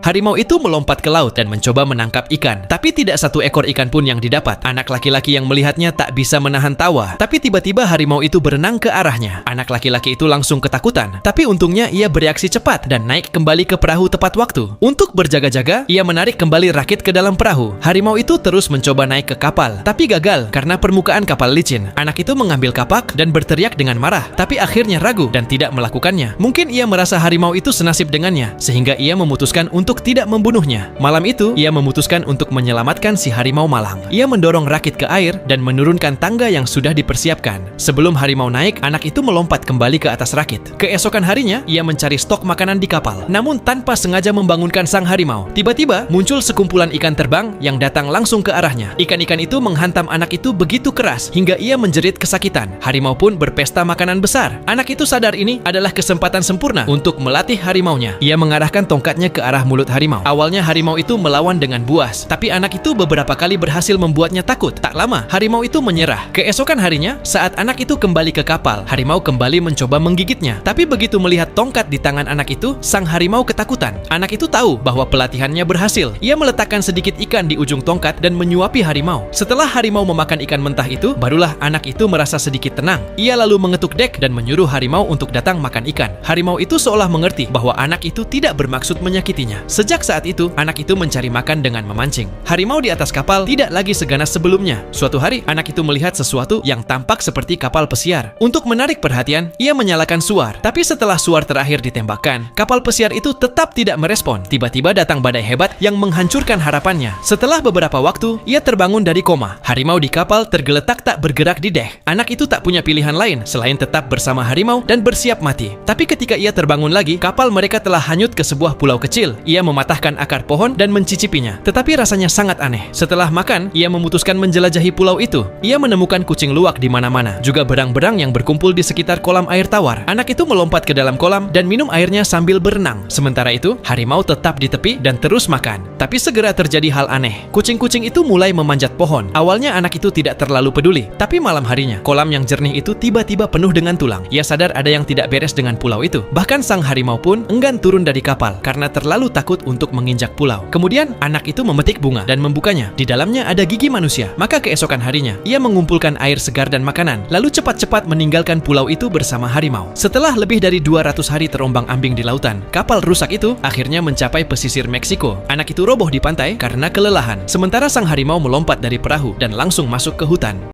Harimau itu melompat ke laut dan mencoba menangkap ikan. Tapi tidak satu ekor ikan pun yang didapat. Anak laki-laki yang melihatnya tak bisa menahan tawa. Tapi tiba-tiba harimau itu berenang ke arahnya. Anak laki-laki itu langsung ketakutan. Tapi untungnya ia bereaksi cepat dan naik kembali ke perahu tepat waktu. Untuk berjaga-jaga, ia menarik kembali rakit ke dalam perahu. Harimau itu terus mencoba naik ke kapal, tapi gagal karena permukaan kapal licin. Anak itu mengambil kapak dan berteriak dengan marah. Tapi akhirnya ragu dan tidak melakukannya. Mungkin ia merasa harimau itu senasib dengannya, sehingga ia memutuskan untuk tidak membunuhnya. Malam itu, ia memutuskan untuk menyelamatkan si harimau malang. Ia mendorong rakit ke air dan menurunkan tangga yang sudah dipersiapkan. Sebelum harimau naik, anak itu melompat kembali ke atas rakit. Keesokan harinya, ia mencari stok makanan di kapal. Namun tanpa sengaja membangunkan sang harimau. Tiba-tiba, muncul sekumpulan ikan terbang yang datang langsung ke arahnya. Ikan-ikan itu menghantam anak itu begitu keras hingga ia menjerit kesakitan. Harimau pun berpesta makanan besar. Anak itu sadar ini adalah kesempatan sempurna untuk melatih harimaunya. Ia mengarahkan tongkatnya ke arah mulut harimau. Awalnya harimau itu melawan dengan buas, tapi anak itu beberapa kali berhasil membuatnya takut. Tak lama, harimau itu menyerah. Keesokan harinya, saat anak itu kembali ke kapal, harimau kembali mencoba menggigitnya. Tapi begitu melihat tongkat di tangan anak itu, sang harimau ketakutan. Anak itu tahu bahwa pelatihannya berhasil. Ia meletakkan sedikit ikan di ujung tongkat dan menyuapi harimau. Setelah harimau memakan ikan mentah itu, barulah anak itu merasa sedikit tenang. Ia lalu mengetuk dek dan menyuruh harimau untuk datang makan ikan. Harimau itu seolah mengerti bahwa anak itu tidak bermaksud menyakitinya. Sejak saat itu, anak itu mencari makan dengan memancing. Harimau di atas kapal tidak lagi seganas sebelumnya. Suatu hari, anak itu melihat sesuatu yang tampak seperti kapal pesiar. Untuk menarik perhatian, ia menyalakan suar. Tapi setelah suar terakhir ditembakkan, kapal pesiar itu tetap tidak merespon. Tiba-tiba datang badai hebat yang menghancurkan harapannya. Setelah beberapa waktu, ia terbangun dari koma. Harimau di kapal tergeletak tak bergerak di dek. Anak itu tak punya pilihan lain selain tetap bersama harimau dan bersiap mati. Tapi ketika ia terbangun lagi, kapal mereka telah hanyut ke sebuah pulau kecil. Ia mematahkan akar pohon dan mencicipinya. Tetapi rasanya sangat aneh. Setelah makan, ia memutuskan menjelajahi pulau itu. Ia menemukan kucing luwak di mana-mana, juga berang-berang yang berkumpul di sekitar kolam air tawar. Anak itu melompat ke dalam kolam dan minum airnya sambil berenang. Sementara itu, harimau tetap di tepi dan terus makan. Tapi segera terjadi hal aneh. Kucing-kucing itu mulai memanjat pohon. Awalnya anak itu tidak terlalu peduli, tapi malam harinya, kolam yang jernih itu tiba-tiba penuh dengan tulang. Ia sadar ada yang tidak beres dengan pulau itu. Bahkan sang harimau pun enggan turun dari kapal karena terlalu takut untuk menginjak pulau. Kemudian, anak itu memetik bunga dan membukanya. Di dalamnya ada gigi manusia. Maka keesokan harinya, ia mengumpulkan air segar dan makanan, lalu cepat-cepat meninggalkan pulau itu bersama harimau. Setelah lebih dari 200 hari terombang-ambing di lautan, kapal rusak itu akhirnya mencapai pesisir Meksiko. Anak itu roboh di pantai karena kelelahan. Sementara sang harimau melompat dari perahu dan langsung masuk ke hutan.